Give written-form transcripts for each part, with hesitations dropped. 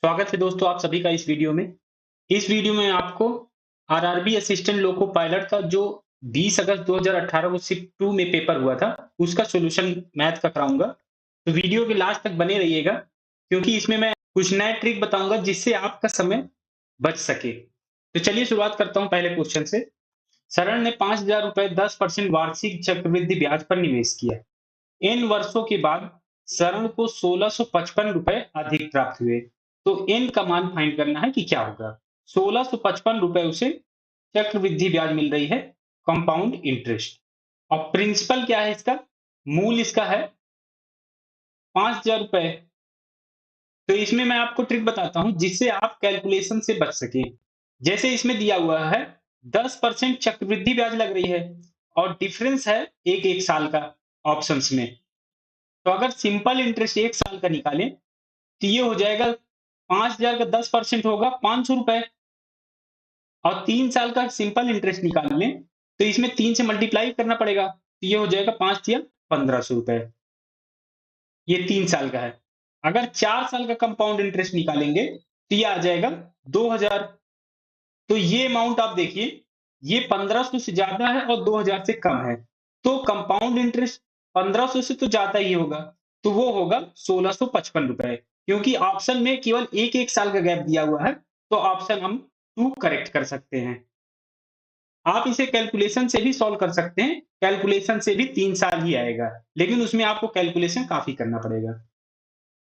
स्वागत है दोस्तों आप सभी का इस वीडियो में। इस वीडियो में आपको आरआरबी असिस्टेंट लोको पायलट का जो 20 अगस्त 2018 को शिफ्ट 2 में पेपर हुआ था, उसका सॉल्यूशन मैथ का कराऊंगा। तो वीडियो के लास्ट तक बने रहिएगा क्योंकि इसमें मैं कुछ नए ट्रिक बताऊंगा जिससे आपका समय बच सके। तो चलिए शुरुआत करता हूं पहले क्वेश्चन से। शरण ने 5,000 रुपए 10% वार्षिक चक्रवृद्धि ब्याज पर निवेश किया। एन वर्षों के बाद शरण को 1655 रुपए अधिक प्राप्त हुए। तो एन का मान फाइंड करना है कि क्या होगा। 1655 रुपए उसे चक्रवृद्धि ब्याज मिल रही है, कंपाउंड इंटरेस्ट। और प्रिंसिपल क्या है इसका, मूल इसका है 5,000 रुपए। तो इसमें मैं आपको ट्रिक बताता हूं जिससे आप कैलकुलेशन से बच सके। जैसे इसमें दिया हुआ है 10% चक्रवृद्धि ब्याज लग रही है और डिफरेंस है एक एक साल का ऑप्शंस में। तो अगर सिंपल इंटरेस्ट एक साल का निकालें तो ये हो जाएगा 5,000 का 10% होगा 500 रुपए। और 3 साल का सिंपल इंटरेस्ट निकाल लें तो इसमें 3 से मल्टीप्लाई करना पड़ेगा, तो ये हो जाएगा 5 या 1,500 रुपए। ये 3 साल का है। अगर 4 साल का कंपाउंड इंटरेस्ट निकालेंगे तो ये आ जाएगा 2,000। तो ये अमाउंट आप देखिए, ये 1,500 से ज्यादा है और 2,000 से कम है। तो कंपाउंड इंटरेस्ट 1,500 से तो ज्यादा ही होगा, तो वो होगा 1,655 रुपए। क्योंकि ऑप्शन में केवल एक एक साल का गैप दिया हुआ है, तो ऑप्शन हम 2 करेक्ट कर सकते हैं। आप इसे कैलकुलेशन से भी सॉल्व कर सकते हैं, कैलकुलेशन से भी 3 साल ही आएगा, लेकिन उसमें आपको कैलकुलेशन काफी करना पड़ेगा।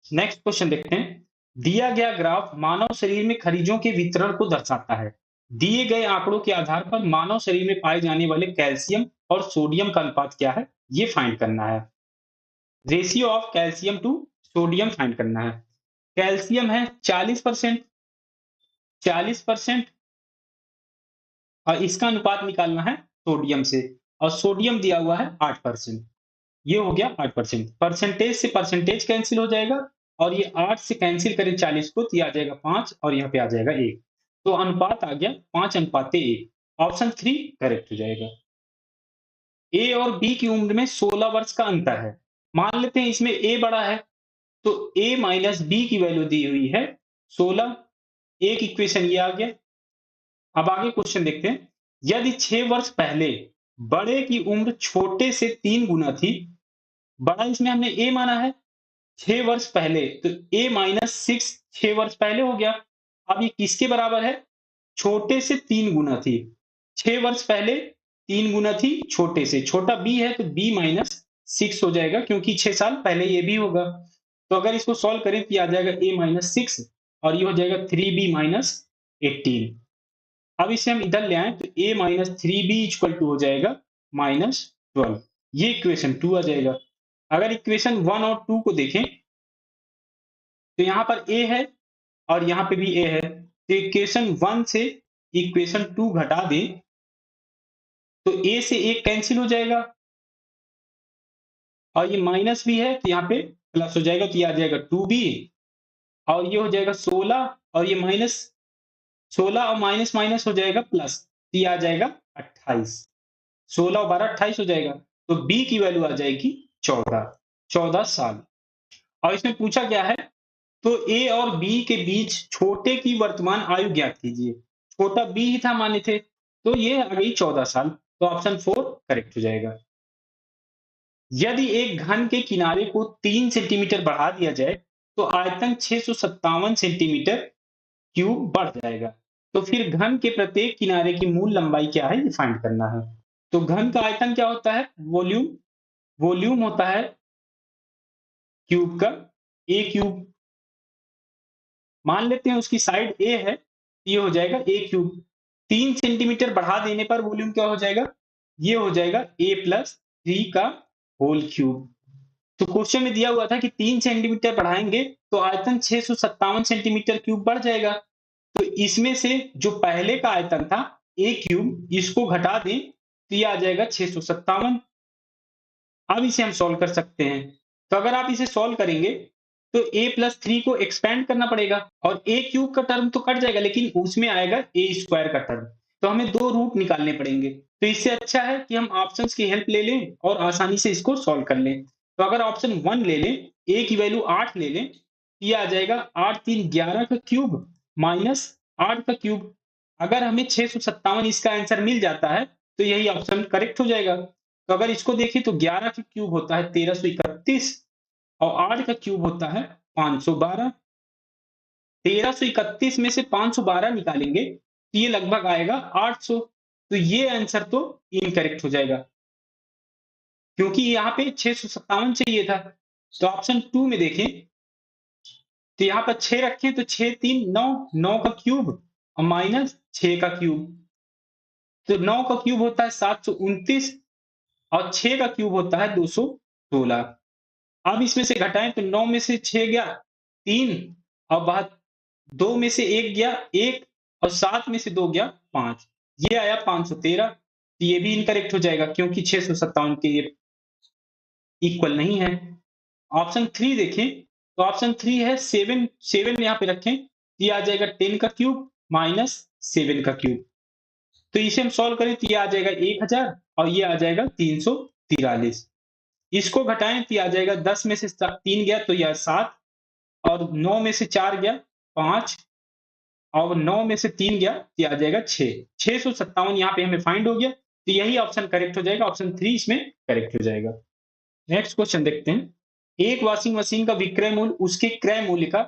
नेक्स्ट क्वेश्चन देखते हैं। दिया गया ग्राफ मानव शरीर में खनिजों के वितरण को दर्शाता है। दिए गए आंकड़ों के आधार पर मानव शरीर में पाए जाने वाले कैल्शियम और सोडियम का अनुपात क्या है, ये फाइंड करना है। Ratio of calcium to sodium find करना है। कैल्शियम है 40%, 40%, और इसका अनुपात निकालना है सोडियम से। और सोडियम दिया हुआ है 8%। ये हो गया 8%। परसेंटेज से परसेंटेज कैंसिल हो जाएगा और ये 8 से कैंसिल करें 40 को तो ये आ जाएगा 5 और यहाँ पे आ जाएगा 1। तो अनुपात आ गया 5:1। ऑप्शन 3 करेक्ट हो जाएगा। ए और बी की उम्र में 16 वर्ष का अंतर है। मान लेते हैं इसमें ए बड़ा है, तो ए माइनस बी की वैल्यू दी हुई है 16। एक इक्वेशन ये आ गया। अब आगे क्वेश्चन देखते हैं। यदि 6 वर्ष पहले बड़े की उम्र छोटे से 3 गुना थी, बड़ा इसमें हमने ए माना है 6 वर्ष पहले, तो a माइनस 6 6 वर्ष पहले हो गया। अब ये किसके बराबर है, छोटे से 3 गुना थी। 6 वर्ष पहले 3 गुना थी छोटे से, छोटा b है तो b माइनस 6 हो जाएगा क्योंकि 6 साल पहले ये भी होगा। तो अगर इसको सॉल्व करें तो ये आ जाएगा a माइनस 6 और ये हो जाएगा 3b माइनस 18। अब इसे हम इधर ले आए तो a minus 3b equal to हो जाएगा माइनस 12। ये इक्वेशन 2 आ जाएगा। अगर इक्वेशन 1 और 2 को देखें तो यहाँ पर a है और यहाँ पे भी a है, तो इक्वेशन 1 से इक्वेशन 2 घटा दें तो a से 1 कैंसिल हो जाएगा और ये माइनस भी है तो यहाँ पे प्लस हो जाएगा, तो ये आ जाएगा 2b और ये हो जाएगा 16 और ये माइनस 16 और माइनस माइनस हो जाएगा प्लस, तो ये आ जाएगा 28। 16 और 12 28 हो जाएगा, तो b की वैल्यू आ जाएगी 14, 14 साल। और इसमें पूछा गया है तो ए और बी के बीच छोटे की वर्तमान आयु ज्ञात कीजिए। छोटा बी ही था माने थे, तो ये आ गई 14 साल। तो ऑप्शन 4 करेक्ट हो जाएगा। यदि एक घन के किनारे को 3 सेंटीमीटर बढ़ा दिया जाए तो आयतन 657 सेंटीमीटर क्यूब बढ़ जाएगा। तो फिर घन के प्रत्येक किनारे की मूल लंबाई क्या है, ये फाइंड करना है। तो घन का आयतन क्या होता है, वॉल्यूम। वॉल्यूम होता है क्यूब का ए क्यूब। मान लेते हैं उसकी साइड ए है, ये हो जाएगा ए क्यूब। 3 सेंटीमीटर बढ़ा देने पर वॉल्यूम क्या हो जाएगा, ये हो जाएगा ए प्लस 3 का होल क्यूब। तो क्वेश्चन में दिया हुआ था कि 3 सेंटीमीटर बढ़ाएंगे तो आयतन 657 सेंटीमीटर क्यूब बढ़ जाएगा। तो इसमें से जो पहले का आयतन था ए क्यूब, इसको घटा दें तो ये आ जाएगा 657। अब इसे हम सॉल्व कर सकते हैं। तो अगर आप इसे सॉल्व करेंगे तो a प्लस 3 को एक्सपेंड करना पड़ेगा और a क्यूब का टर्म तो कट जाएगा लेकिन उसमें आएगा a स्क्वायर का टर्म। तो हमें 2 रूट निकालने पड़ेंगे। तो इससे अच्छा है कि हम ऑप्शंस की हेल्प ले लें और आसानी से इसको सॉल्व कर लें। तो अगर ऑप्शन 1 ले लें, a की वैल्यू 8 ले लें, ये आ जाएगा 8 3 11 का क्यूब माइनस 8 का क्यूब। अगर हमें 657 इसका आंसर मिल जाता है तो यही ऑप्शन करेक्ट हो जाएगा। तो अगर इसको देखें तो 11 का क्यूब होता है 1331 और 8 का क्यूब होता है 512। 1331 में से 512 निकालेंगे तो ये लगभग आएगा 800। तो ये आंसर तो इनकरेक्ट हो जाएगा क्योंकि यहाँ पे 657 चाहिए था। तो ऑप्शन 2 में देखें तो यहाँ पर 6 रखें तो 6 3 9, 9 का क्यूब और माइनस 6 का क्यूब। तो 9 का क्यूब होता है 729 और 6 का क्यूब होता है 216। अब इसमें से घटाएं तो 9 में से 6 गया 3 और बाद 2 में से 1 गया 1 और 7 में से 2 गया 5। ये आया 513। तो ये भी इनकरेक्ट हो जाएगा क्योंकि 657 के ये इक्वल नहीं है। ऑप्शन 3 देखें तो ऑप्शन 3 है 7 7 यहाँ पे रखें ये आ जाएगा 10 का क्यूब माइनस 7 का क्यूब। तो इसे हम सॉल्व करें तो ये आ जाएगा 1000 और ये आ जाएगा 343। इसको घटाएं तो ये आ जाएगा 10 में से 3 गया तो यह 7 और 9 में से 4 गया 5 और 9 में से 3 गया तो ये आ जाएगा 6। 657 यहाँ पे हमें फाइंड हो गया तो यही ऑप्शन करेक्ट हो जाएगा। ऑप्शन 3 इसमें करेक्ट हो जाएगा। नेक्स्ट क्वेश्चन देखते हैं। एक वॉशिंग मशीन का विक्रय मूल्य उसके क्रय मूल्य का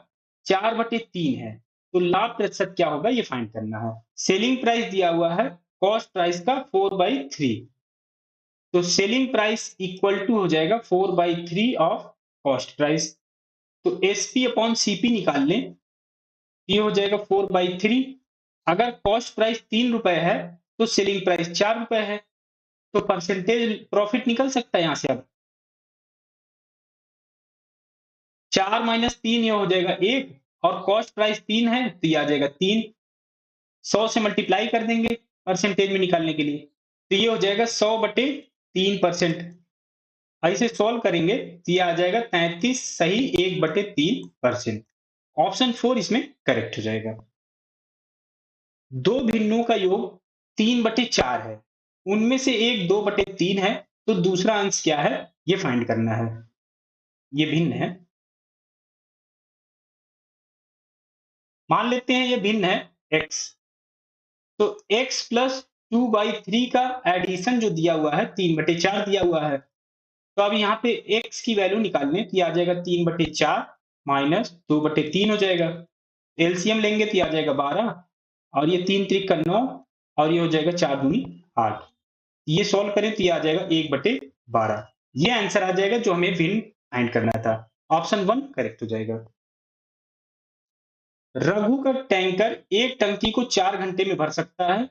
4/3 है तो लाभ प्रतिशत क्या होगा ये फाइंड करना है। सेलिंग प्राइस दिया हुआ है कॉस्ट प्राइस का 4/3। तो सेलिंग प्राइस इक्वल टू हो जाएगा 4/3 ऑफ कॉस्ट प्राइस। तो एसपी अपॉन सीपी निकाल लें ये हो जाएगा 4/3। अगर कॉस्ट प्राइस 3 रुपए है तो सेलिंग प्राइस 4 रुपए है तो परसेंटेज प्रॉफिट निकल सकता है यहां से। अब 4 माइनस 3 ये हो जाएगा 1 और कॉस्ट प्राइस 3 है तो ये आ जाएगा 3। 100 से मल्टीप्लाई कर देंगे परसेंटेज में निकालने के लिए तो ये हो जाएगा 100/3%। ऐसे सॉल्व करेंगे तो ये आ जाएगा 33 सही 1/3%। ऑप्शन 4 इसमें करेक्ट हो जाएगा। दो भिन्नों का योग 3/4 है उनमें से एक 2/3 है तो दूसरा अंश क्या है ये फाइंड करना है। ये भिन्न है, मान लेते हैं ये भिन्न है x। तो x प्लस 2/3 का एडिशन जो दिया हुआ है 3/4 दिया हुआ है। तो अब यहाँ पे x की वैल्यू निकालने तो ये आ जाएगा 3/4 माइनस 2/3 हो जाएगा। एलसीएम लेंगे तो ये आ जाएगा 12 और ये 3 त्रिक का 9 और ये हो जाएगा 4 दूनी 8। ये सॉल्व करें तो ये आ जाएगा 1/12। ये आंसर आ जाएगा जो हमें भिन्न फाइंड करना था। ऑप्शन 1 करेक्ट हो जाएगा। रघु का टैंकर एक टंकी को 4 घंटे में भर सकता है।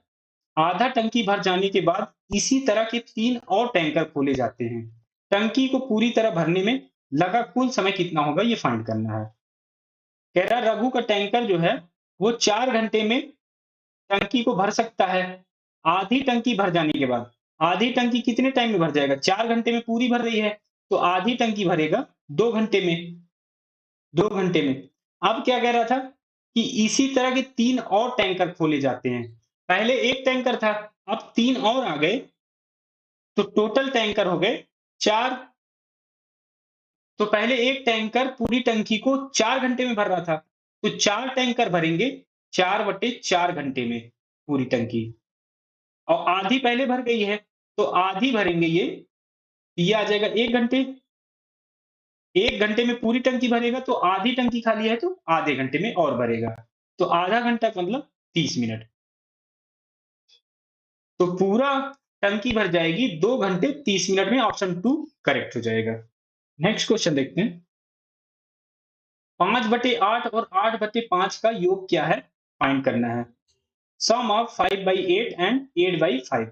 आधा टंकी भर जाने के बाद इसी तरह के 3 और टैंकर खोले जाते हैं। टंकी को पूरी तरह भरने में लगा कुल समय कितना होगा ये फाइंड करना है। कह रहा रघु का टैंकर जो है वो 4 घंटे में टंकी को भर सकता है। आधी टंकी भर जाने के बाद आधी टंकी कितने टाइम में भर जाएगा 4 घंटे में पूरी भर रही है तो आधी टंकी भरेगा 2 घंटे में। 2 घंटे में। अब क्या कह रहा था कि इसी तरह के 3 और टैंकर खोले जाते हैं। पहले एक टैंकर था अब 3 और आ गए तो टोटल टैंकर हो गए 4। तो पहले एक टैंकर पूरी टंकी को 4 घंटे में भर रहा था तो 4 टैंकर भरेंगे 4/4 घंटे में पूरी टंकी। और आधी पहले भर गई है तो आधी भरेंगे ये आ जाएगा 1 घंटे। 1 घंटे में पूरी टंकी भरेगा तो आधी टंकी खाली है तो आधे घंटे में और भरेगा। तो आधा घंटा मतलब 30 मिनट। तो पूरा टंकी भर जाएगी 2 घंटे 30 मिनट में। ऑप्शन 2 करेक्ट हो जाएगा। नेक्स्ट क्वेश्चन देखते हैं। 5/8 और 8/5 का योग क्या है फाइंड करना है। Sum of 5/8 and 8/5।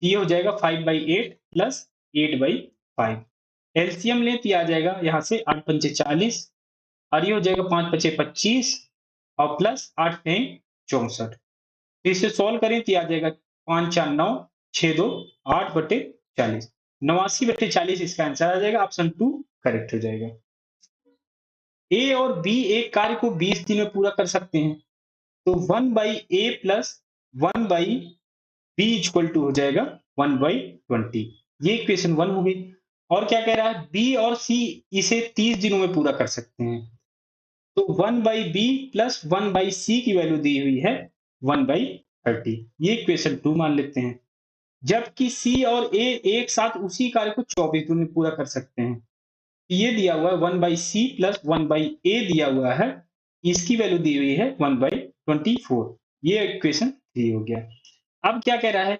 ये हो जाएगा 5/8 प्लस 8/5। एलसीएम ले तो ये आ जाएगा यहाँ से 8 पंचे 40 और ये हो जाएगा 5 पचे 25 और प्लस 8 64। तो इसे सॉल्व करें तो ये आ जाएगा 5 4 9 6 2 8/40। 89/40 इसका आंसर आ जाएगा। ऑप्शन 2 करेक्ट हो जाएगा। ए और बी एक कार्य को 20 दिन में पूरा कर सकते हैं तो 1/a plus 1/b equal to हो जाएगा 1/20। ये इक्वेशन 1 हो गई। और क्या कह रहा है बी और सी इसे 30 दिनों में पूरा कर सकते हैं। तो 1/b प्लस 1/c की वैल्यू दी हुई है 1/30। ये इक्वेशन 2 मान लेते हैं। जबकि सी और ए एक साथ उसी कार्य को 24 दिन में पूरा कर सकते हैं। ये दिया हुआ है 1/c प्लस 1/a दिया हुआ है, इसकी वैल्यू दी हुई है 1/24। ये इक्वेशन 3 हो गया। अब क्या कह रहा है,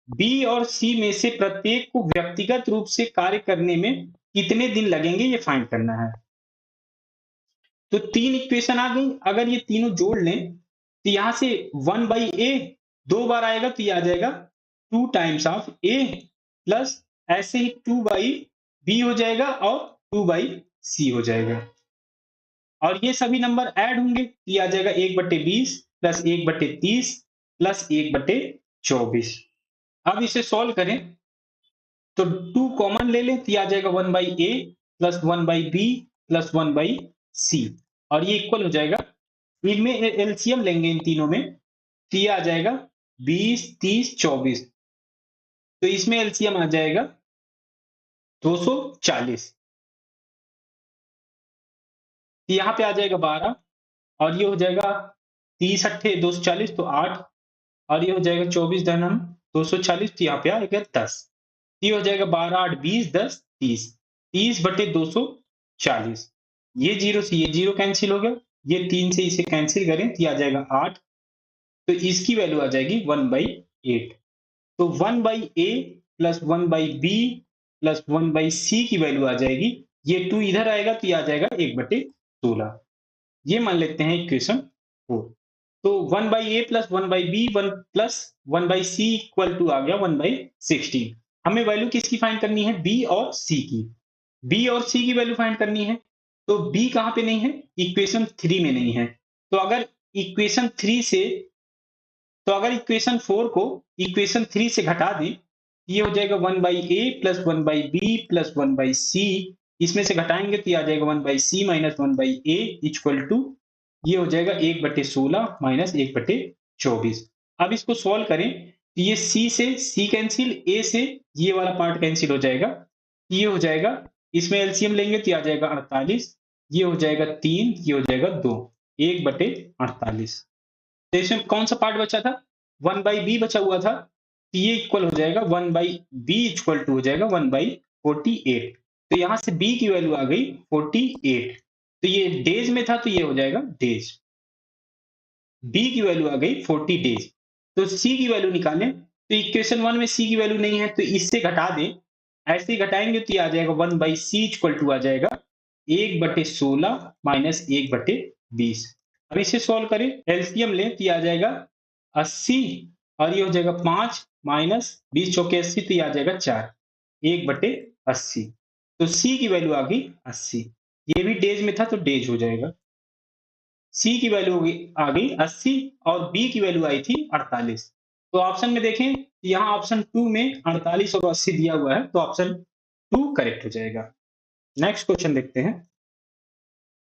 बी और सी में से प्रत्येक को व्यक्तिगत रूप से कार्य करने में कितने दिन लगेंगे ये फाइंड करना है। तो 3 इक्वेशन आ गई, अगर ये तीनों जोड़ लें तो यहां से 1/a 2 बार आएगा तो ये आ जाएगा 2 टाइम्स ऑफ a प्लस ऐसे ही 2/b हो जाएगा और 2/c हो जाएगा। और ये सभी नंबर ऐड होंगे तो ये आ जाएगा 1/20 प्लस 1/30 प्लस 1/24। अब इसे सॉल्व करें तो 2 कॉमन ले लें तो ये आ जाएगा 1/a plus 1/b plus 1/c और ये इक्वल हो जाएगा। इनमें एलसीएम लेंगे इन तीनों में तो ये आ जाएगा 20 30 24। तो इसमें एलसीएम आ जाएगा 240। तो यहाँ पे आ जाएगा 12 और ये हो जाएगा 30 अट्ठे 240 तो 8 और ये हो जाएगा 24 धनम 240 तो यहाँ पे आएगा 10। ये हो जाएगा 12 8 20 10 30 30/240। ये जीरो से ये जीरो कैंसिल हो गया, ये 3 से इसे कैंसिल करें तो ये आ जाएगा 8। तो इसकी वैल्यू आ जाएगी 1/8। तो 1/a plus 1/b plus 1/c की वैल्यू आ जाएगी, ये 2 इधर आएगा तो ये आ जाएगा 1/16। ये मान लेते हैं इक्वेशन 4। तो 1/a plus 1/b 1 plus 1/c equal to आ गया 1/16। हमें वैल्यू किसकी फाइंड करनी है, b और c की। b और c की वैल्यू फाइंड करनी है। तो b कहां पे नहीं है, इक्वेशन 3 में नहीं है। तो अगर इक्वेशन 3 से तो अगर इक्वेशन 4 को इक्वेशन 3 से घटा दें, ये हो जाएगा 1/a plus 1/b plus 1/c। इसमें से घटाएंगे तो ये आ जाएगा 1/c minus 1/a equal to ये हो जाएगा 1/16 माइनस 1/24। अब इसको सॉल्व करें तो ये c से c कैंसिल, a से ये वाला पार्ट कैंसिल हो जाएगा। ये हो जाएगा, इसमें एलसीएम लेंगे तो ये आ जाएगा 48। ये हो जाएगा 3, ये हो जाएगा 2, 1/48। तो इसमें कौन सा पार्ट बचा था, 1/b बचा हुआ था। तो ये इक्वल हो जाएगा 1/b इक्वल टू हो जाएगा 1/48। तो यहां से b की वैल्यू आ गई 48। तो ये डेज में था तो ये हो जाएगा डेज। b की वैल्यू आ गई 40 डेज। तो c की वैल्यू निकालें तो इक्वेशन 1 में c की वैल्यू नहीं है तो इससे घटा दें। ऐसे ही घटाएंगे तो ये आ जाएगा 1/c इक्वल टू आ जाएगा 1/16 माइनस 1/20। अब इसे सॉल्व करें, एलसीएम लें तो ये आ जाएगा 80 और ये हो जाएगा 5 माइनस 20 चौके 80 तो ये आ जाएगा 4, 1/80। तो सी की वैल्यू आ गई 80। ये भी डेज में था तो डेज हो जाएगा। सी की वैल्यू आ गई 80 और बी की वैल्यू आई थी 48। तो ऑप्शन में देखें, यहाँ ऑप्शन 2 में 48 और 80 दिया हुआ है तो ऑप्शन 2 करेक्ट हो जाएगा। नेक्स्ट क्वेश्चन देखते हैं।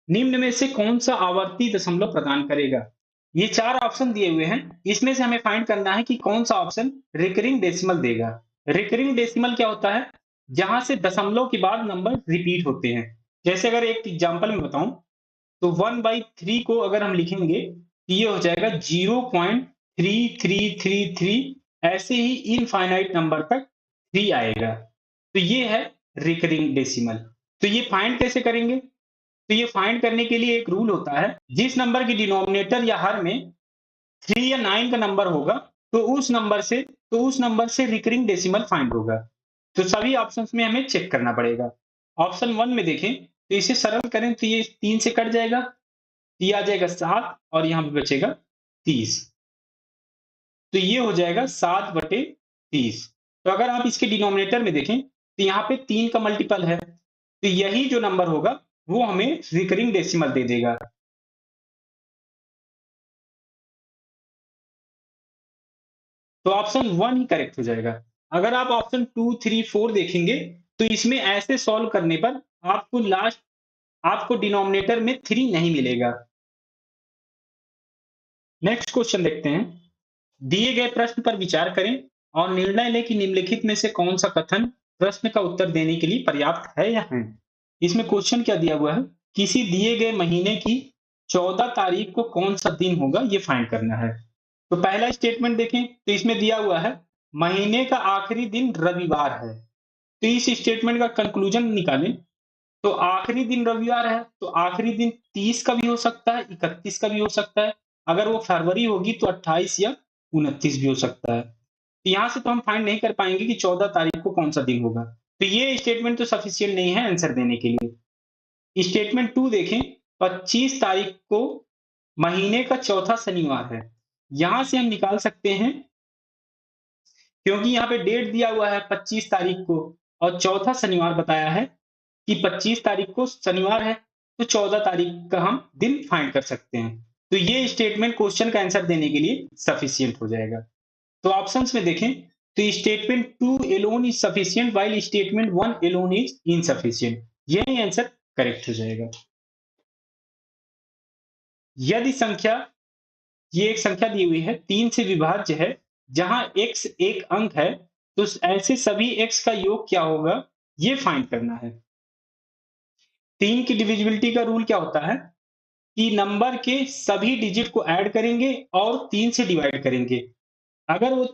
निम्न में से कौन सा आवर्ती दशमलव प्रदान करेगा। ये 4 ऑप्शन दिए हुए हैं, इसमें से हमें फाइंड करना है कि कौन सा ऑप्शन रिकरिंग डेसिमल देगा। रिकरिंग डेसिमल क्या होता है, जहां से दशमलव के बाद नंबर रिपीट होते हैं। जैसे अगर एक एग्जांपल में बताऊं तो 1/3 को अगर हम लिखेंगे तो ये हो जाएगा 0.3333। ऐसे ही इनफाइनाइट नंबर तक 3 आएगा। तो ये है रिकरिंग डेसिमल। तो ये फाइंड कैसे करेंगे, तो ये फाइंड करने के लिए एक रूल होता है, जिस नंबर की डिनोमिनेटर या हर में 3 या 9 का नंबर होगा तो उस नंबर से रिकरिंग डेसिमल फाइंड होगा। तो सभी ऑप्शंस में हमें चेक करना पड़ेगा। ऑप्शन 1 में देखें तो इसे सरल करें तो ये 3 से कट जाएगा, ये आ जाएगा 7 और यहाँ पे बचेगा 30। तो ये हो जाएगा 7/30। तो अगर आप इसके डिनोमिनेटर में देखें तो यहाँ पे 3 का मल्टीपल है, तो यही जो नंबर होगा वो हमें रिकरिंग डेसिमल दे देगा। तो ऑप्शन 1 ही करेक्ट हो जाएगा। अगर आप ऑप्शन 2 3 4 देखेंगे तो इसमें ऐसे सॉल्व करने पर आपको डिनोमिनेटर में 3 नहीं मिलेगा। नेक्स्ट क्वेश्चन देखते हैं। दिए गए प्रश्न पर विचार करें और निर्णय लें कि निम्नलिखित में से कौन सा कथन प्रश्न का उत्तर देने के लिए पर्याप्त है या नहीं। इसमें क्वेश्चन क्या दिया हुआ है, किसी दिए गए महीने की 14 तारीख को कौन सा दिन होगा ये फाइंड करना है। तो पहला स्टेटमेंट देखें तो इसमें दिया हुआ है महीने का आखिरी दिन रविवार है। तो इस स्टेटमेंट का कंक्लूजन निकालें। तो आखिरी दिन रविवार है तो आखिरी दिन 30 का भी हो सकता है, 31 का भी हो सकता है। अगर वो फरवरी होगी तो 28 या 29 भी हो सकता है। तो यहाँ से तो हम फाइंड नहीं कर पाएंगे कि 14 तारीख को कौन सा दिन होगा। तो ये स्टेटमेंट तो सफिशिएंट नहीं है आंसर देने के लिए। स्टेटमेंट 2 देखें, 25 तारीख को महीने का चौथा शनिवार है। यहां से हम निकाल सकते हैं, क्योंकि यहाँ पे डेट दिया हुआ है 25 तारीख को और चौथा शनिवार बताया है कि 25 तारीख को शनिवार है, तो 14 तारीख का हम दिन फाइंड कर सकते हैं। तो ये स्टेटमेंट क्वेश्चन का आंसर देने के लिए सफिशियंट हो जाएगा। तो ऑप्शंस में देखें तो statement 2 alone is sufficient while statement 1 alone is insufficient. यही आंसर करेक्ट हो जाएगा। यदि संख्या, ये एक संख्या दी हुई है 3 से विभाज्य है जहां x एक अंक है, तो ऐसे सभी x का योग क्या होगा ये फाइंड करना है। 3 की डिविजिबिलिटी का रूल क्या होता है कि नंबर के सभी डिजिट को ऐड करेंगे और 3 से डिवाइड करेंगे। अगर वो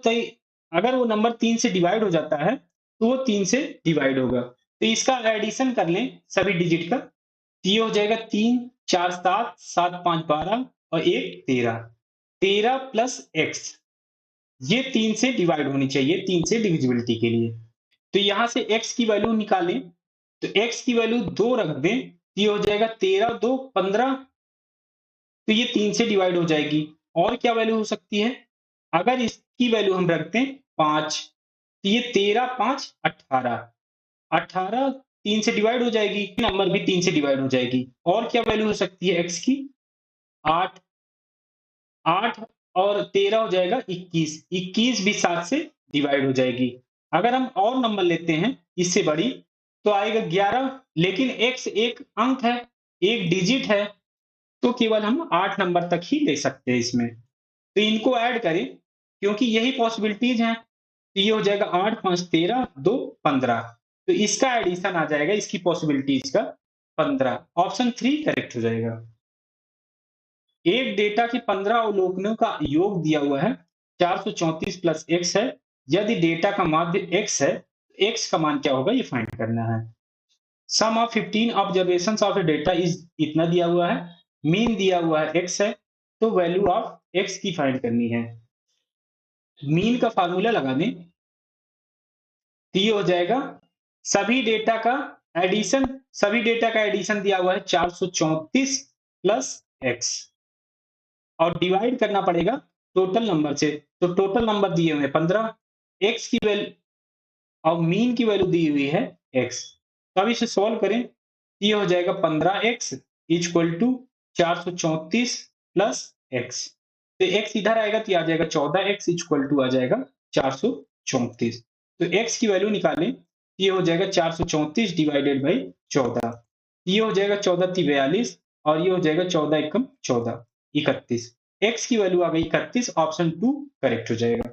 अगर वो नंबर 3 से डिवाइड हो जाता है तो वो 3 से डिवाइड होगा। तो इसका एडिशन कर लें सभी डिजिट का, तो ये हो जाएगा 3 4 7 7 5 12 और 1 13। 13 प्लस एक्स, ये 3 से डिवाइड होनी चाहिए, 3 से डिविजिबिलिटी के लिए। तो यहां से x की वैल्यू निकालें, तो x की वैल्यू 2 रख दें, ये हो जाएगा 13 2 15। तो ये 3 से डिवाइड हो जाएगी। और क्या वैल्यू हो सकती है, अगर इसकी वैल्यू हम रखते हैं 5, तो ये 13 5 18। 18 3 से डिवाइड हो जाएगी, नंबर भी 3 से डिवाइड हो जाएगी। और क्या वैल्यू हो सकती है x की, 8। 8 और 13 हो जाएगा 21। 21 भी 7 से डिवाइड हो जाएगी। अगर हम और नंबर लेते हैं इससे बड़ी, तो आएगा 11। लेकिन x एक अंक है, एक डिजिट है, तो केवल हम 8 नंबर तक ही ले सकते हैं इसमें। तो इनको ऐड करें, क्योंकि यही पॉसिबिलिटीज हैं। तो ये हो जाएगा 8 5 13 2 15। तो इसका एडिशन आ जाएगा इसकी पॉसिबिलिटीज का 15। ऑप्शन 3 करेक्ट हो जाएगा। एक डेटा के 15 अवलोकनों का योग दिया हुआ है, 434 प्लस एक्स है। यदि डेटा का माध्य x है, x का मान क्या होगा ये फाइंड करना है। Sum of 15 observation of a data is इतना दिया हुआ है, मीन दिया हुआ है x है, तो वैल्यू ऑफ x की फाइंड करनी है। मीन का फार्मूला लगा दें, तो ये हो जाएगा सभी डेटा का एडिशन, सभी डेटा का एडिशन दिया हुआ है 434 प्लस एक्स, और डिवाइड करना पड़ेगा टोटल नंबर से। तो टोटल नंबर दिए हुए 15, एक्स की वैल्यू और मीन की वैल्यू दी हुई है एक्स। तो अब इसे सॉल्व करें, ये हो जाएगा 15x equal to 434 plus x. तो एक्स इधर आएगा तो आ जाएगा 14x इक्वल टू आ जाएगा 434। तो एक्स की वैल्यू निकालें, ये हो जाएगा 434 डिवाइडेड बाई 14। ये हो जाएगा 14 × 42 और ये हो जाएगा 14 एकम 14 31। एक्स की वैल्यू आ गई 31। ऑप्शन 2 करेक्ट हो जाएगा।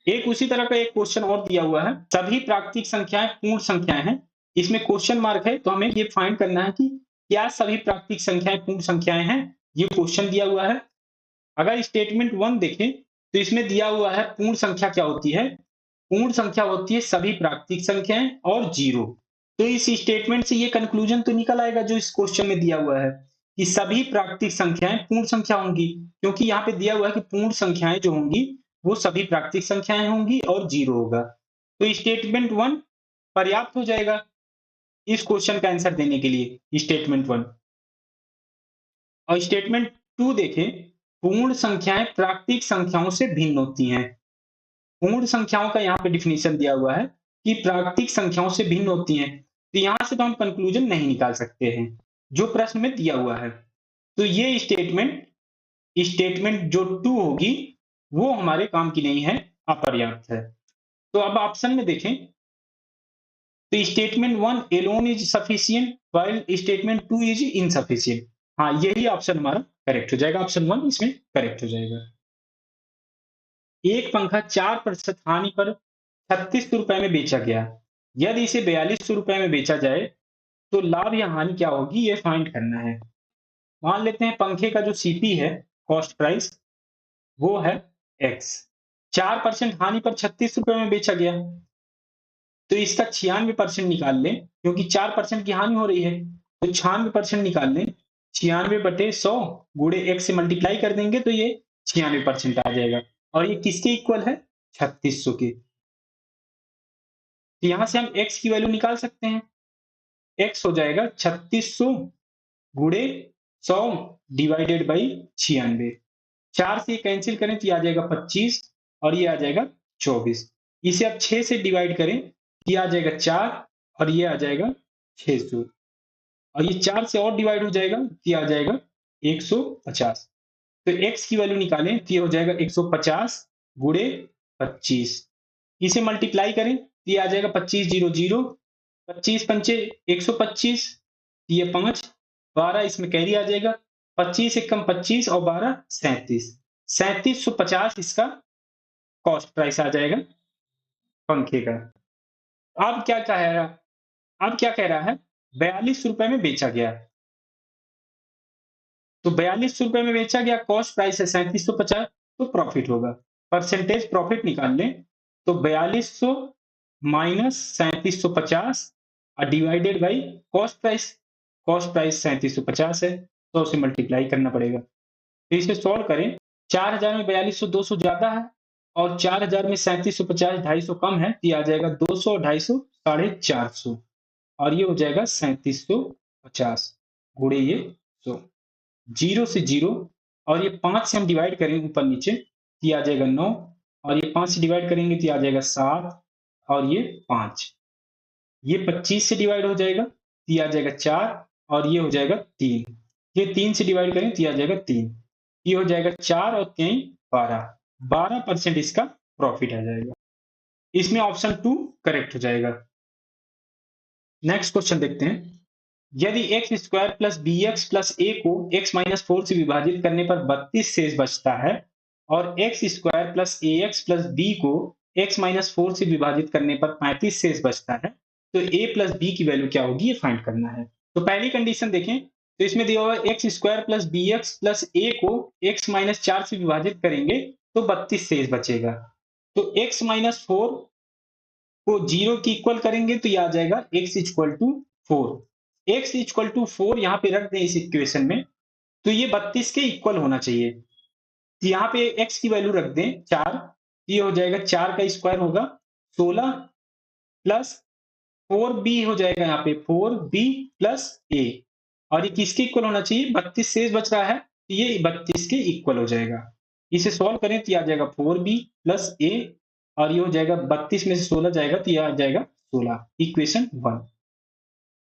एक उसी तरह का एक क्वेश्चन और दिया हुआ है, सभी प्राकृतिक संख्याएं पूर्ण संख्याएं हैं। इसमें क्वेश्चन मार्क है, तो हमें ये फाइंड करना है कि क्या सभी प्राकृतिक संख्याएं पूर्ण संख्याएं हैं। ये क्वेश्चन दिया हुआ है। अगर स्टेटमेंट 1 देखें तो इसमें दिया हुआ है पूर्ण संख्या क्या होती है। पूर्ण संख्या होती है सभी प्राकृतिक संख्याएं और जीरो। तो इस स्टेटमेंट से ये कंक्लूजन तो निकल आएगा जो इस क्वेश्चन में दिया हुआ है कि सभी प्राकृतिक संख्याएं पूर्ण संख्या होंगी, क्योंकि यहाँ पे दिया हुआ है कि पूर्ण संख्याएं जो होंगी वो सभी प्राकृतिक संख्याएं होंगी और जीरो होगा। तो स्टेटमेंट 1 पर्याप्त हो जाएगा इस क्वेश्चन का आंसर देने के लिए, स्टेटमेंट 1। और स्टेटमेंट 2 देखें, पूर्ण संख्याएं प्राकृतिक संख्याओं से भिन्न होती हैं। पूर्ण संख्याओं का यहाँ पे डिफिनीशन दिया हुआ है कि प्राकृतिक संख्याओं से भिन्न होती हैं। तो यहाँ से तो हम कंक्लूजन नहीं निकाल सकते हैं जो प्रश्न में दिया हुआ है। तो ये स्टेटमेंट, स्टेटमेंट जो 2 होगी वो हमारे काम की नहीं है, अपर्याप्त है। तो अब ऑप्शन में देखें, तो statement 1 alone is sufficient while statement 2 is insufficient. हाँ, यही ऑप्शन हमारा करेक्ट हो जाएगा। ऑप्शन 1 इसमें करेक्ट हो जाएगा। एक पंखा 4% हानि पर 3600 रुपए में बेचा गया। यदि इसे 4200 रुपए में बेचा जाए तो लाभ या हानि क्या होगी ये फाइंड करना है। मान लेते हैं पंखे का जो सीपी है, कॉस्ट प्राइस, वो है एक्स। 4% हानि पर 36 रुपए में बेचा गया, तो इसका 96% निकाल लें, क्योंकि 4% की हानि हो रही है, तो 96% निकाल लें। 96/100 गुणे एक्स से मल्टीप्लाई कर देंगे तो ये 96% आ जाएगा, और ये किसके इक्वल है? 3600 के। तो यहां से हम एक्स की वैल्यू निकाल सकते हैं। एक्स हो जाएगा 3600 गुणे 100 डिवाइडेड बाई 96। 4 से कैंसिल करें तो ये आ जाएगा 25, और ये आ जाएगा 24। इसे अब 6 से डिवाइड करें, ये आ जाएगा 4, और ये आ जाएगा 600, और ये 4 से और डिवाइड हो जाएगा, ये आ जाएगा 150। तो x की वैल्यू निकालें तो ये हो जाएगा 150 गुणे 25। इसे मल्टीप्लाई करें तो ये आ जाएगा 25 0 0, 25 पंचे 125, ये 5, 12 इसमें कैरी आ जाएगा, 25 एकम 25 और 12 37, 3750 इसका कॉस्ट प्राइस आ जाएगा पंखे का। अब क्या कह रहा अब क्या कह रहा है? 42 रुपए में बेचा गया, तो 42 रुपए में बेचा गया, कॉस्ट प्राइस है 3750, तो प्रॉफिट होगा। परसेंटेज प्रॉफिट निकाल लें, तो 4200 minus 3750 divided by cost price. Cost price 3750 है, तो उसे मल्टीप्लाई करना पड़ेगा। तो इसे सॉल्व करें, 4000 में 4200 200 ज्यादा है, और 4000 में 3750 250 कम है, तो ये आ जाएगा 200 250 450, और ये हो जाएगा 3750 गुणे ये 100। 0 से 0, और ये 5 से हम डिवाइड करेंगे ऊपर नीचे, तो ये आ जाएगा 9, और ये 5 से डिवाइड करेंगे तो ये आ जाएगा 7, और ये 5। ये 25 से डिवाइड हो जाएगा तो ये आ जाएगा 4, और ये हो जाएगा 3। ये 3 से डिवाइड करें तो ये आ जाएगा 3। ये हो जाएगा 4 और 3 12, 12% इसका प्रॉफिट आ जाएगा। इसमें ऑप्शन 2 करेक्ट हो जाएगा। नेक्स्ट क्वेश्चन देखते हैं। यदि X square plus B X plus A को एक्स माइनस 4 से विभाजित करने पर 32 शेष बचता है, और एक्स स्क्वायर प्लस ए एक्स प्लस बी को एक्स माइनस 4 से विभाजित करने पर 35 शेष बचता है, तो ए प्लस बी की वैल्यू क्या होगी, ये फाइंड करना है। तो पहली कंडीशन देखें, तो इसमें दिया हुआ X square plus B X plus A को एक्स माइनस 4 से विभाजित करेंगे तो 32 शेष बचेगा। तो एक्स माइनस 4 को 0 की इक्वल करेंगे तो ये आ जाएगा x equal to 4। x equal to 4 यहाँ पे रख दें इस इक्वेशन में, तो ये 32 के इक्वल होना चाहिए। तो यहाँ पे x की वैल्यू रख दें 4, ये हो जाएगा 4 का स्क्वायर होगा 16 प्लस 4b हो जाएगा यहाँ पे 4b प्लस a, और ये किसके इक्वल होना चाहिए? 32 शेष बच रहा है, तो ये 32 के इक्वल हो जाएगा। इसे सॉल्व करें तो ये आ जाएगा 4b प्लस a, और ये हो जाएगा 32 में से 16 जाएगा तो ये आ जाएगा 16, इक्वेशन 1।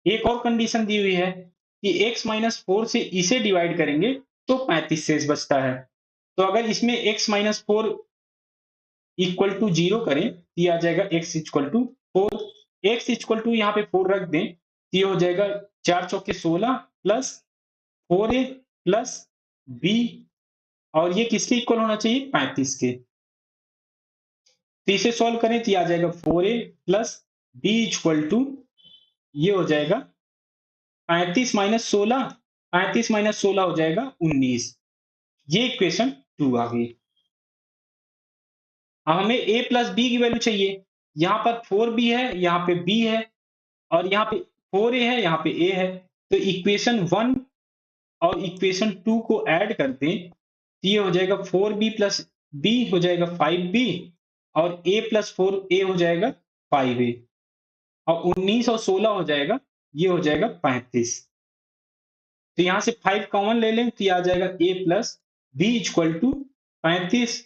एक और कंडीशन दी हुई है कि x माइनस 4 से इसे डिवाइड करेंगे तो 35 शेष बचता है। तो अगर इसमें x माइनस 4 इक्वल टू 0 करें तो ये आ जाएगा x equal to 4। x equal to यहाँ पे 4 रख दें तो ये हो जाएगा 4 चौके 16 प्लस 4a प्लस b, और ये किसके इक्वल होना चाहिए? 35 के। तो इसे सॉल्व करें तो ये आ जाएगा 4a plus b equal to, ये हो जाएगा 35 माइनस 16, 35 माइनस 16 हो जाएगा 19। ये इक्वेशन 2 आ गई। अब हमें a प्लस बी की वैल्यू चाहिए। यहाँ पर 4b है, यहाँ पे b है, और यहाँ पे 4a है, यहाँ पे a है। तो इक्वेशन 1 और इक्वेशन 2 को ऐड कर दें तो ये हो जाएगा 4b प्लस b हो जाएगा 5b, और a प्लस 4a हो जाएगा 5a, और 19 और 16 हो जाएगा, ये हो जाएगा 35। तो यहां से 5 कॉमन ले लें तो ये आ जाएगा a plus b equal to 35।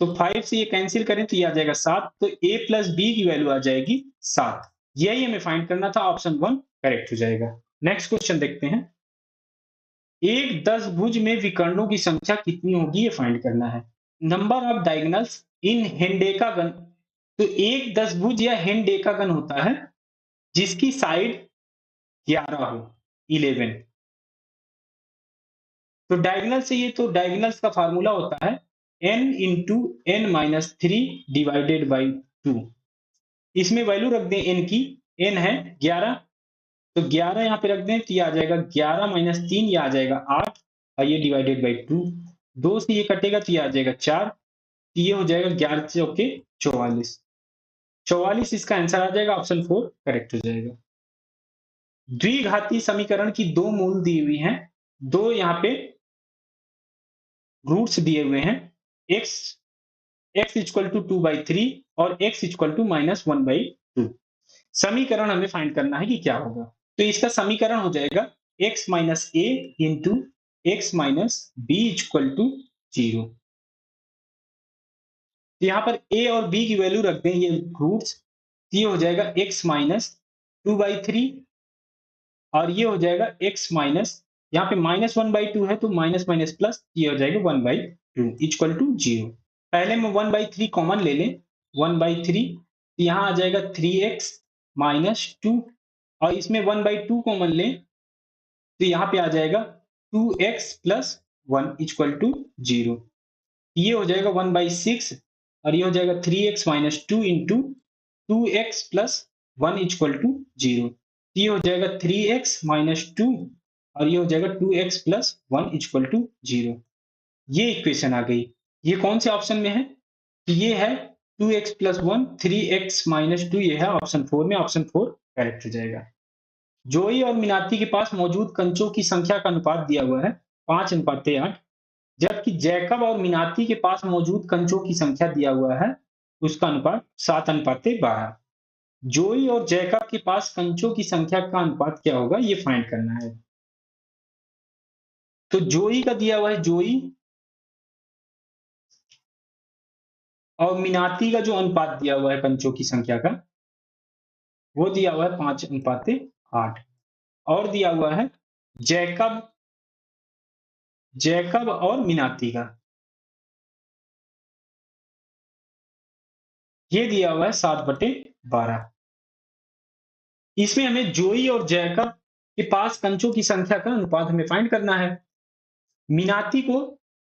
तो 5 से ये कैंसिल करें तो ये आ जाएगा 7, तो a प्लस बी की वैल्यू आ जाएगी 7। यही हमें फाइंड करना था, ऑप्शन 1 करेक्ट हो जाएगा। नेक्स्ट क्वेश्चन देखते हैं। एक 10 भुज में विकर्णों की संख्या कितनी होगी, ये फाइंड करना है। नंबर ऑफ डायगोनल्स इन हेंडेकागन, तो एक 10 भुज या हेंडेकागन होता है जिसकी साइड 11 हो, 11। तो डायगोनल से ये, तो डायगोनल्स का फार्मूला होता है n into n minus 3 divided by 2। इसमें वैल्यू रख दें n की, n है 11, तो 11 यहाँ पे रख दें तो ये आ जाएगा 11 माइनस 3, ये आ जाएगा 8 और ये डिवाइडेड बाई 2। 2 से ये कटेगा तो ये आ जाएगा 4, तो ये हो जाएगा 11 चौके 44। 44 इसका आंसर आ जाएगा, ऑप्शन 4 करेक्ट हो जाएगा। द्विघाती समीकरण की दो मूल दी हुई हैं, दो यहाँ पे रूट्स दिए हुए हैं, x x इक्वल टू 2/3 और x इक्वल टू -1/2। समीकरण हमें फाइंड करना है कि क्या होगा। तो इसका समीकरण हो जाएगा x minus a into x minus b equal to 0। तो यहाँ पर a और b की वैल्यू रख दें, ये रूट्स, ये हो जाएगा x माइनस 2/3 और ये हो जाएगा x माइनस, यहाँ पे -1/2 है तो माइनस माइनस प्लस, ये हो जाएगा 1/2 इक्वल टू 0। पहले में 1/3 कॉमन ले लें, 1/3 यहाँ आ जाएगा 3x माइनस 2 और इसमें 1/2 कॉमन लें तो यहाँ पे आ जाएगा 2x प्लस 1 इक्वल टू 0। ये हो जाएगा 1/6 और ये हो जाएगा 3x minus 2 into 2x plus 1 equal to 0। ये हो जाएगा 3x माइनस 2 और ये हो जाएगा 2x प्लस 1 इक्वल टू 0। ये इक्वेशन आ गई। ये कौन से ऑप्शन में है? तो ये है 2x प्लस 1, 3x माइनस 2, ये है ऑप्शन 4 में, ऑप्शन 4 करेक्ट हो जाएगा। जोई और मीनाती के पास मौजूद कंचों की संख्या का अनुपात दिया हुआ है 5:8, जबकि जैकब और मीनाती के पास मौजूद कंचों की संख्या दिया हुआ है, उसका अनुपात 7:12। जोई और जैकब के पास कंचों की संख्या का अनुपात क्या होगा, ये फाइंड करना है। तो जोई का दिया हुआ है, जोई और मीनाती का जो अनुपात दिया हुआ है कंचों की संख्या का, वो दिया हुआ है 5:8। और दिया हुआ है जैकब जैकब और मीनाती का, ये दिया हुआ है 7/12। इसमें हमें जोई और जैकब के पास कंचों की संख्या का अनुपात हमें फाइंड करना है। मीनाती को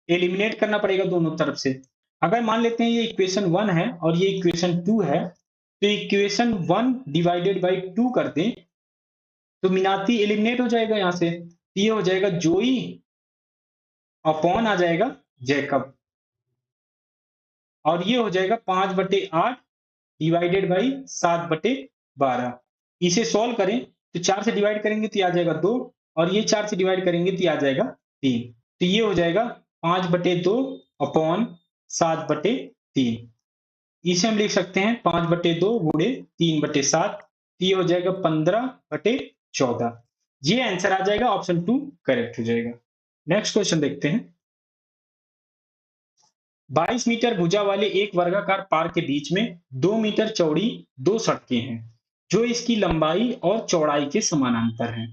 एलिमिनेट करना पड़ेगा दोनों तरफ से। अगर मान लेते हैं ये इक्वेशन 1 है और ये इक्वेशन 2 है, तो इक्वेशन 1 डिवाइडेड बाई 2 कर दें तो मीनाती एलिमिनेट हो जाएगा यहाँ से। ये हो जाएगा जोई अपॉन आ जाएगा जैकब और ये हो जाएगा 5/8 डिवाइडेड बाई 7/12। इसे सॉल्व करें तो 4 से डिवाइड करेंगे तो ये आ जाएगा 2 और ये 4 से डिवाइड करेंगे तो ये आ जाएगा 3। तो ये हो जाएगा 5/2 अपॉन 7/3। इसे हम लिख सकते हैं 5/2 गुणे 3/7, ये हो जाएगा 15/14। ये आंसर आ जाएगा, ऑप्शन 2 करेक्ट हो जाएगा। नेक्स्ट क्वेश्चन देखते हैं। 22 मीटर भुजा वाले एक वर्गाकार पार्क के बीच में 2 मीटर चौड़ी 2 सड़कें हैं जो इसकी लंबाई और चौड़ाई के समानांतर हैं।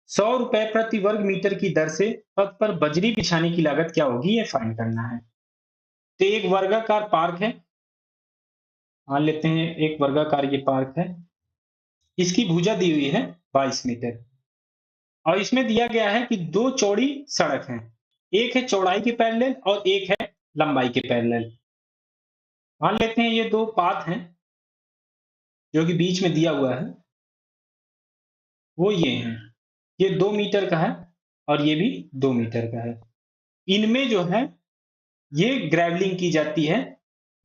100 रुपए प्रति वर्ग मीटर की दर से पथ पर बजरी बिछाने की लागत क्या होगी, ये फाइंड करना है। तो एक वर्गाकार पार्क है, मान लेते हैं एक वर्गाकार ये पार्क है, इसकी भुजा दी हुई है 22 मीटर और इसमें दिया गया है कि 2 चौड़ी सड़क हैं, एक है चौड़ाई के पैरेलल और एक है लंबाई के पैरेलल। मान लेते हैं ये दो पाथ हैं जो कि बीच में दिया हुआ है, वो ये हैं, ये 2 मीटर का है और ये भी 2 मीटर का है। इनमें जो है ये ग्रेवलिंग की जाती है,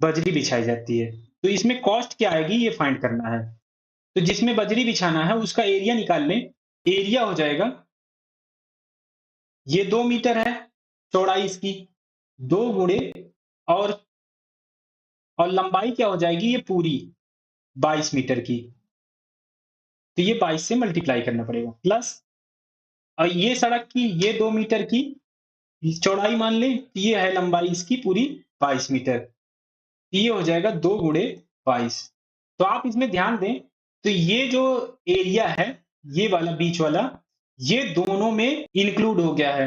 बजरी बिछाई जाती है। तो इसमें कॉस्ट क्या आएगी, ये फाइंड करना है। तो जिसमें बजरी बिछाना है उसका एरिया निकाल लें। एरिया हो जाएगा, ये 2 मीटर है चौड़ाई इसकी, 2 गुणे और लंबाई क्या हो जाएगी, ये पूरी 22 मीटर की, तो ये 22 से मल्टीप्लाई करना पड़ेगा, प्लस और ये सड़क की ये 2 मीटर की चौड़ाई मान लें, तो ये है लंबाई इसकी पूरी 22 मीटर, ये हो जाएगा 2 गुणे 22। तो आप इसमें ध्यान दें, तो ये जो एरिया है, ये वाला बीच वाला, ये दोनों में इंक्लूड हो गया है,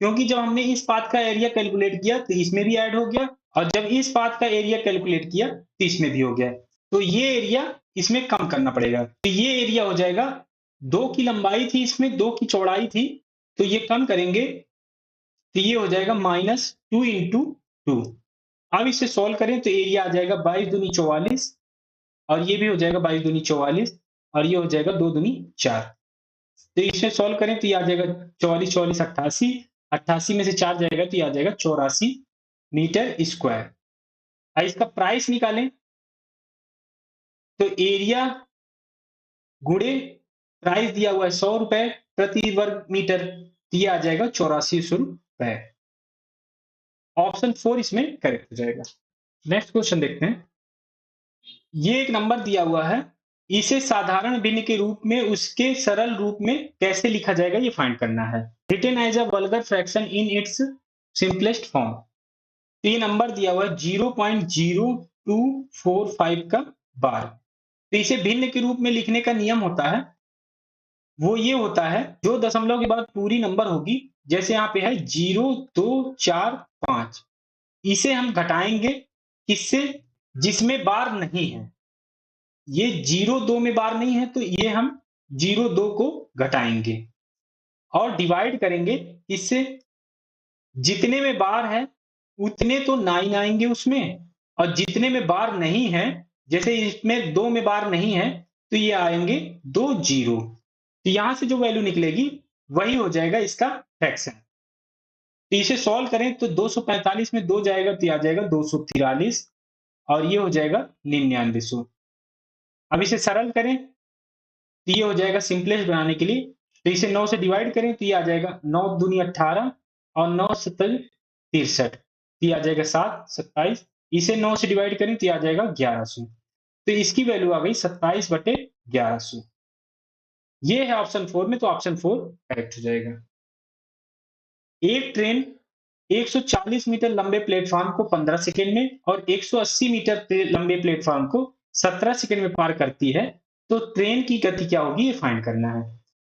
क्योंकि जब हमने इस पाथ का एरिया कैलकुलेट किया तो इसमें भी ऐड हो गया और जब इस पाथ का एरिया कैलकुलेट किया तो इसमें भी हो गया। तो ये एरिया इसमें कम करना पड़ेगा, तो ये एरिया हो जाएगा, 2 की लंबाई थी इसमें, 2 की चौड़ाई थी, तो ये कम करेंगे तो ये हो जाएगा -2 इंटू 2। अब इसे सॉल्व करें तो एरिया आ जाएगा 22 दूनी 44 और ये भी हो जाएगा 22 दूनी 44, और ये हो जाएगा 2 दूनी 4। तो इसे सॉल्व करें तो ये आ जाएगा 44 44 88, 88 में से 4 जाएगा तो ये आ जाएगा 84 मीटर स्क्वायर। अब इसका प्राइस निकालें तो एरिया गुणे प्राइस दिया हुआ है 100 रुपए प्रति वर्ग मीटर, तो ये आ जाएगा 8400 रुपए। ऑप्शन 4 इसमें करेक्ट हो जाएगा। नेक्स्ट क्वेश्चन देखते हैं। ये एक नंबर दिया हुआ है, इसे साधारण भिन्न के रूप में उसके सरल रूप में कैसे लिखा जाएगा ये फाइंड करना है। Written as a vulgar fraction in its simplest form. तो ये नंबर दिया हुआ है 0.0245 का बार। तो इसे भिन्न के रूप में लिखने का नियम होता है, वो ये होता है जो दशमलव के बाद पूरी नंबर होगी, जैसे यहाँ पे है 0 2 4 5, इसे हम घटाएंगे किससे, जिसमें बार नहीं है। ये 0 2 में बार नहीं है तो ये हम 0 2 को घटाएंगे और डिवाइड करेंगे इससे, जितने में बार है उतने तो 9 आएंगे उसमें, और जितने में बार नहीं है, जैसे इसमें 2 में बार नहीं है तो ये आएंगे 2 0। तो यहां से जो वैल्यू निकलेगी वही हो जाएगा इसका फ्रैक्शन। तो इसे सॉल्व करें तो 245 में 2 जाएगा तो आ जाएगा 243 और ये हो जाएगा 9900। अब इसे सरल करें तो ये हो जाएगा सिंपलेस्ट बनाने के लिए, तो इसे 9 से डिवाइड करें तो ये आ जाएगा 9 दूनी 18 और 9 7 63, ये आ जाएगा 7 27। इसे 9 से डिवाइड करें तो ये आ जाएगा 1100, तो इसकी वैल्यू आ गई 27/1100। ये है ऑप्शन 4 में, तो ऑप्शन 4 करेक्ट हो जाएगा। एक ट्रेन 140 मीटर लंबे प्लेटफॉर्म को 15 सेकंड में और 180 मीटर लंबे प्लेटफॉर्म को 17 सेकंड में पार करती है, तो ट्रेन की गति क्या होगी ये फाइंड करना है।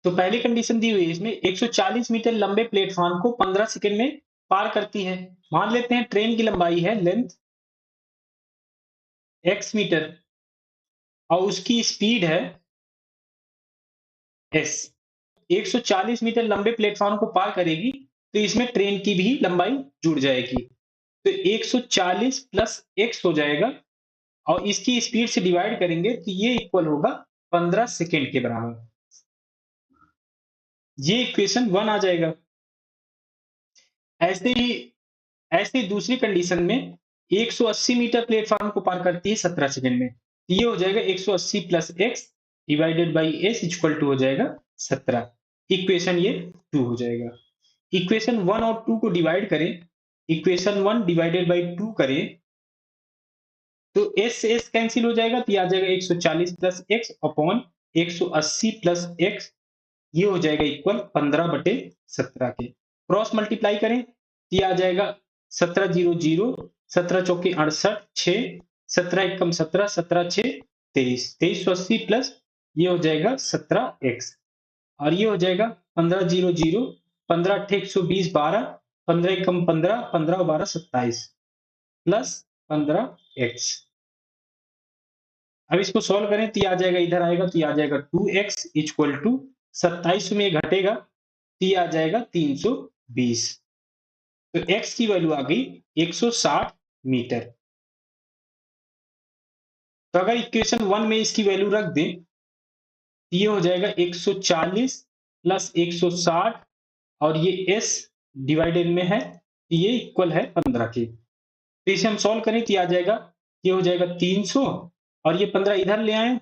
तो पहली कंडीशन दी हुई है इसमें 140 मीटर लंबे प्लेटफॉर्म को 15 सेकंड में पार करती है। मान लेते हैं ट्रेन की लंबाई है लेंथ x मीटर और उसकी स्पीड है s। 140 मीटर लंबे प्लेटफॉर्म को पार करेगी तो इसमें ट्रेन की भी लंबाई जुड़ जाएगी, तो 140 प्लस x हो जाएगा और इसकी स्पीड से डिवाइड करेंगे तो ये इक्वल होगा 15 सेकेंड के बराबर। ये इक्वेशन 1 आ जाएगा। ऐसे ही दूसरी कंडीशन में 180 मीटर प्लेटफॉर्म को पार करती है 17 सेकेंड में, तो ये हो जाएगा 180 plus x divided by s equal to हो जाएगा 17। इक्वेशन ये 2 हो जाएगा। इक्वेशन 1 और 2 को डिवाइड करें, इक्वेशन 1 डिवाइडेड बाई 2 करें तो s से s कैंसिल हो जाएगा, तो ये आ जाएगा 140 plus x upon 180 plus x, ये हो जाएगा इक्वल 15/17 के। क्रॉस मल्टीप्लाई करें तो ये आ जाएगा 17 0 0, 17 चौके 68 6, 17 एकम 17, 17 6 23, 2380 प्लस ये हो जाएगा 17x और ये हो जाएगा 15 0 0, 15 8 120 12, 15 एकम 15, 15 12 27 प्लस 15x। अब इसको सॉल्व करें तो ये आ जाएगा, इधर आएगा तो ये आ जाएगा 2x इक्वल टू 27 में घटेगा तो ये आ जाएगा 320। तो x की वैल्यू आ गई 160 मीटर। तो अगर इक्वेशन 1 में इसकी वैल्यू रख दें तो ये हो जाएगा 140 प्लस 160 और ये s डिवाइडेड में है तो ये इक्वल है 15 के। तो इसे हम सॉल्व करें तो ये आ जाएगा, ये हो जाएगा 300 और ये 15 इधर ले आए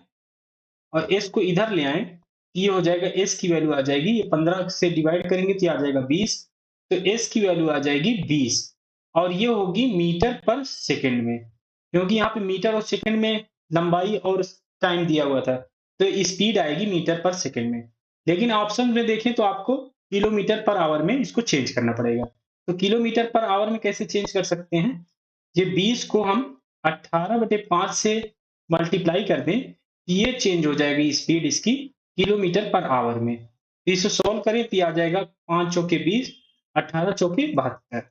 और s को इधर ले आए, ये हो जाएगा s की वैल्यू आ जाएगी, ये 15 से डिवाइड करेंगे तो ये आ जाएगा 20, तो s की वैल्यू आ जाएगी 20 और ये होगी मीटर पर सेकंड में, क्योंकि यहाँ पे मीटर और सेकंड में लंबाई और टाइम दिया हुआ था, तो स्पीड आएगी मीटर पर सेकंड में। लेकिन ऑप्शन में देखें तो आपको किलोमीटर पर आवर में इसको चेंज करना पड़ेगा। तो किलोमीटर पर आवर में कैसे चेंज कर सकते हैं, ये 20 को हम 18/5 से मल्टीप्लाई कर दें, ये चेंज हो जाएगी स्पीड इसकी किलोमीटर पर आवर में। तो इसे सॉल्व करें तो आ जाएगा 5 चौके 20, 18 चौके 72,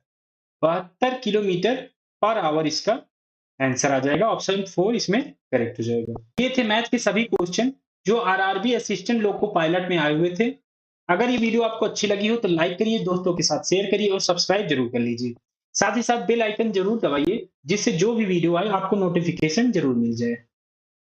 72 किलोमीटर पर आवर इसका आंसर आ जाएगा। ऑप्शन 4 इसमें करेक्ट हो जाएगा। ये थे मैथ के सभी क्वेश्चन जो आरआरबी असिस्टेंट लोको पायलट में आए हुए थे। अगर ये वीडियो आपको अच्छी लगी हो तो लाइक करिए, दोस्तों के साथ शेयर करिए और सब्सक्राइब जरूर कर लीजिए। साथ ही साथ बेल आइकन जरूर दबाइए, जिससे जो भी वीडियो आए आपको नोटिफिकेशन जरूर मिल जाए।